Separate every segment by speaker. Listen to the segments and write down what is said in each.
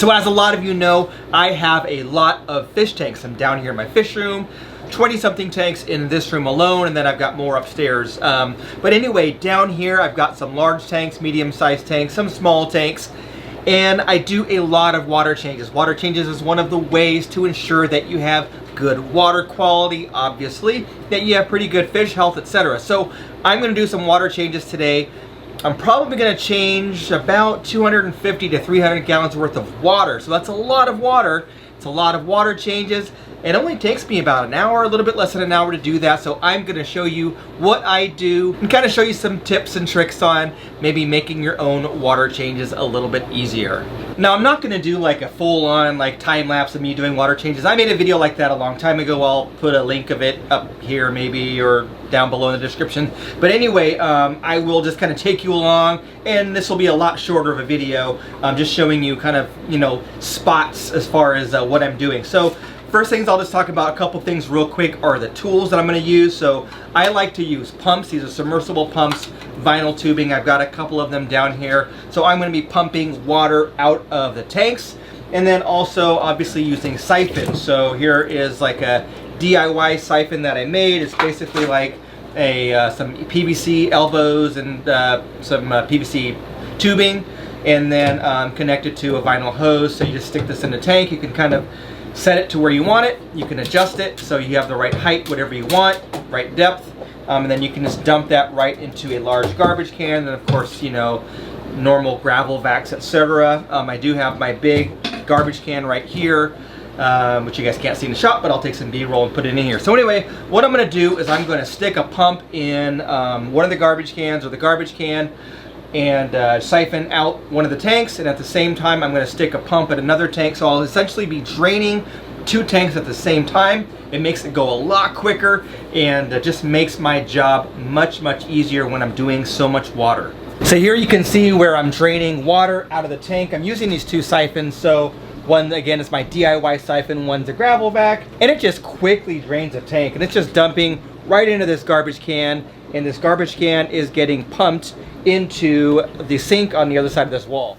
Speaker 1: So as a lot of you know, I have a lot of fish tanks. I'm down here in my fish room, 20 something tanks in this room alone, and then I've got more upstairs. But anyway, down here I've got some large tanks, medium-sized tanks, some small tanks, and I do a lot of water changes. Water changes is one of the ways to ensure that you have good water quality, obviously, that you have pretty good fish health, etc. So I'm going to do some water changes today. I'm probably going to change about 250 to 300 gallons worth of water. So that's a lot of water. It's a lot of water changes. It only takes me about an hour, a little bit less than an hour to do that. So I'm going to show you what I do and kind of show you some tips and tricks on maybe making your own water changes a little bit easier. Now, I'm not going to do like a full-on like time lapse of me doing water changes. I made a video like that a long time ago. I'll put a link of it up here maybe or down below in the description. But anyway, I will just kind of take you along, and this will be a lot shorter of a video, just showing you kind of, you know, spots as far as what I'm doing. So first things I'll just talk about a couple things real quick are the tools that I'm going to use. So I like to use pumps. These are submersible pumps, vinyl tubing. I've got a couple of them down here. So I'm going to be pumping water out of the tanks, and then also obviously using siphons. So here is like a DIY siphon that I made. It's basically like some PVC elbows and some PVC tubing, and then connected to a vinyl hose. So you just stick this in the tank. You can kind of set it to where you want it. You can adjust it so you have the right height, whatever you want, right depth, and then you can just dump that right into a large garbage can. And of course, you know, normal gravel vacs, etc. I do have my big garbage can right here, which you guys can't see in the shop, but I'll take some B-roll and put it in here. So anyway, what I'm going to do is I'm going to stick a pump in one of the garbage cans, or the garbage can, and siphon out one of the tanks, and at the same time I'm going to stick a pump at another tank. So I'll essentially be draining two tanks at the same time. It makes it go a lot quicker, and it just makes my job much easier when I'm doing so much water. So here you can see where I'm draining water out of the tank. I'm using these two siphons. So one, again, is my DIY siphon, one's a gravel vac, and it just quickly drains a tank, and it's just dumping right into this garbage can, and this garbage can is getting pumped into the sink on the other side of this wall.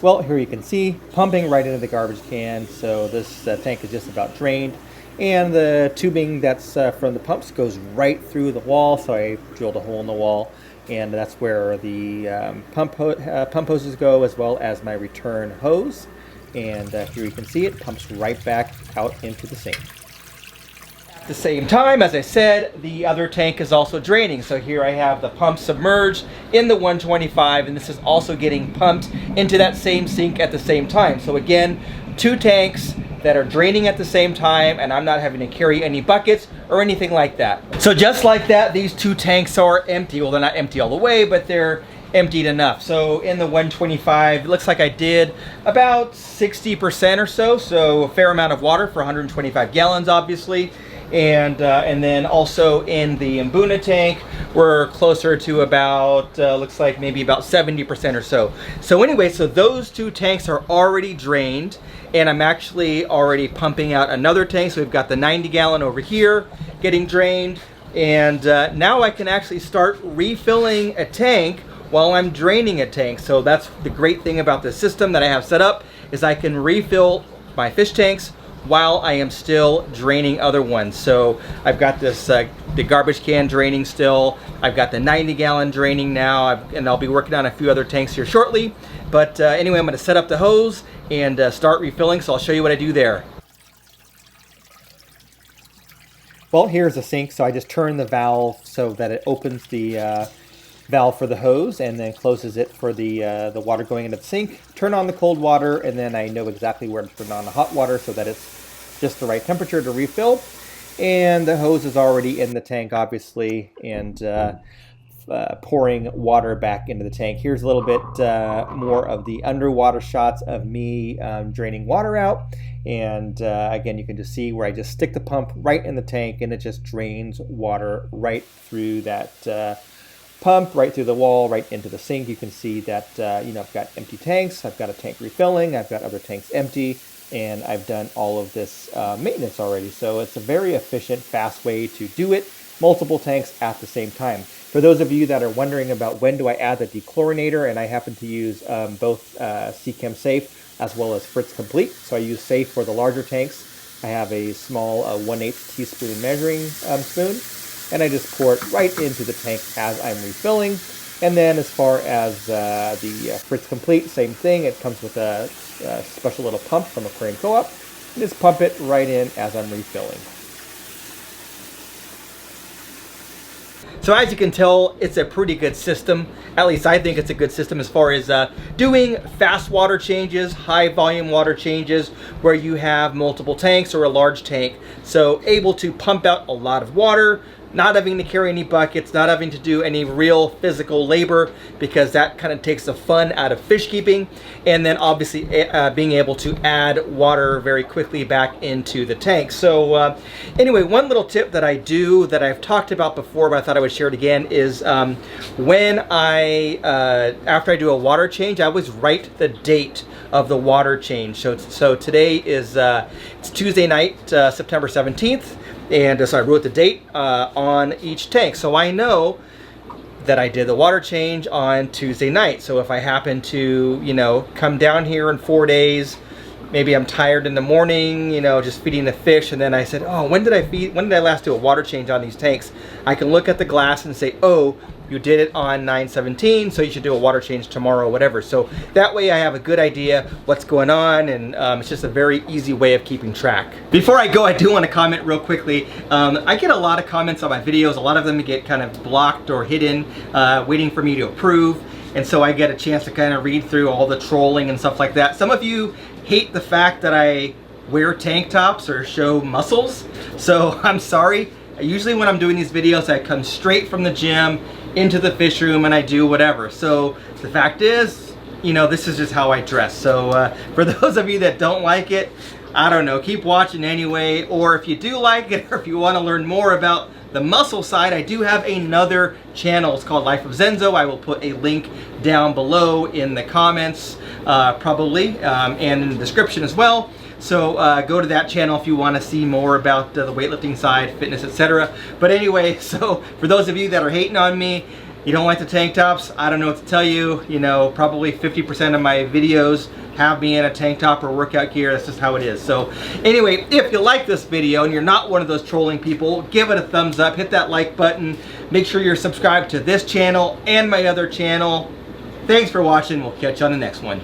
Speaker 1: Well, here you can see pumping right into the garbage can. So this tank is just about drained, and the tubing that's from the pumps goes right through the wall. So I drilled a hole in the wall, and that's where the pump hoses go, as well as my return hose. And here you can see it pumps right back out into the sink. At the same time, as I said, the other tank is also draining. So here I have the pump submerged in the 125, and this is also getting pumped into that same sink at the same time. So again, two tanks that are draining at the same time, and I'm not having to carry any buckets or anything like that. So just like that, these two tanks are empty. Well, they're not empty all the way, but they're emptied enough. So in the 125, it looks like I did about 60% or so. So a fair amount of water for 125 gallons, obviously. And then also in the Mbuna tank, we're closer to about, looks like maybe about 70% or so. So anyway, so those two tanks are already drained, and I'm actually already pumping out another tank. So we've got the 90 gallon over here getting drained, and now I can actually start refilling a tank while I'm draining a tank. So that's the great thing about this system that I have set up, is I can refill my fish tanks while I am still draining other ones. So I've got this the garbage can draining still. I've got the 90 gallon draining now, and I'll be working on a few other tanks here shortly. But anyway, I'm going to set up the hose and start refilling, so I'll show you what I do there. Well, here's the sink. So I just turn the valve so that it opens the valve for the hose, and then closes it for the water going into the sink. Turn on the cold water, and then I know exactly where to turn on the hot water so that it's just the right temperature to refill. And the hose is already in the tank, obviously, and pouring water back into the tank. Here's a little bit more of the underwater shots of me draining water out. And again, you can just see where I just stick the pump right in the tank, and it just drains water right through that pump, right through the wall, right into the sink. You can see that, you know, I've got empty tanks, I've got a tank refilling, I've got other tanks empty, and I've done all of this maintenance already. So it's a very efficient, fast way to do it, multiple tanks at the same time. For those of you that are wondering about when do I add the dechlorinator, and I happen to use both Seachem Safe as well as Fritz Complete. So I use Safe for the larger tanks. I have a small 1/8 teaspoon measuring spoon, and I just pour it right into the tank as I'm refilling. And then as far as the Fritz Complete, same thing. It comes with a special little pump from Aquarium Co-op. Just pump it right in as I'm refilling. So as you can tell, it's a pretty good system. At least I think it's a good system as far as doing fast water changes, high volume water changes, where you have multiple tanks or a large tank. So able to pump out a lot of water, not having to carry any buckets, not having to do any real physical labor, because that kind of takes the fun out of fish keeping. And then obviously being able to add water very quickly back into the tank. So anyway, one little tip that I do that I've talked about before, but I thought I would share it again, is when after I do a water change, I always write the date of the water change. So today is it's Tuesday night, September 17th. And so I wrote the date on each tank, so I know that I did the water change on Tuesday night. So if I happen to, you know, come down here in 4 days, maybe I'm tired in the morning, you know, just feeding the fish, and then I said, oh, when did I last do a water change on these tanks? I can look at the glass and say, oh, you did it on 9/17, so you should do a water change tomorrow, whatever. So that way I have a good idea what's going on, and it's just a very easy way of keeping track. Before I go, I do want to comment real quickly. I get a lot of comments on my videos. A lot of them get kind of blocked or hidden, waiting for me to approve. And so I get a chance to kind of read through all the trolling and stuff like that. Some of you hate the fact that I wear tank tops or show muscles. So I'm sorry. Usually when I'm doing these videos, I come straight from the gym into the fish room and I do whatever. So the fact is, you know, this is just how I dress. So for those of you that don't like it, I don't know, keep watching anyway. Or if you do like it, or if you want to learn more about the muscle side, I do have another channel. It's called Life of Zenzo. I will put a link down below in the comments probably, and in the description as well. So go to that channel if you want to see more about the weightlifting side, fitness, etc. But anyway, so for those of you that are hating on me, you don't like the tank tops, I don't know what to tell you. You know, probably 50% of my videos have me in a tank top or workout gear. That's just how it is. So anyway, if you like this video and you're not one of those trolling people, give it a thumbs up, hit that like button. Make sure you're subscribed to this channel and my other channel. Thanks for watching. We'll catch you on the next one.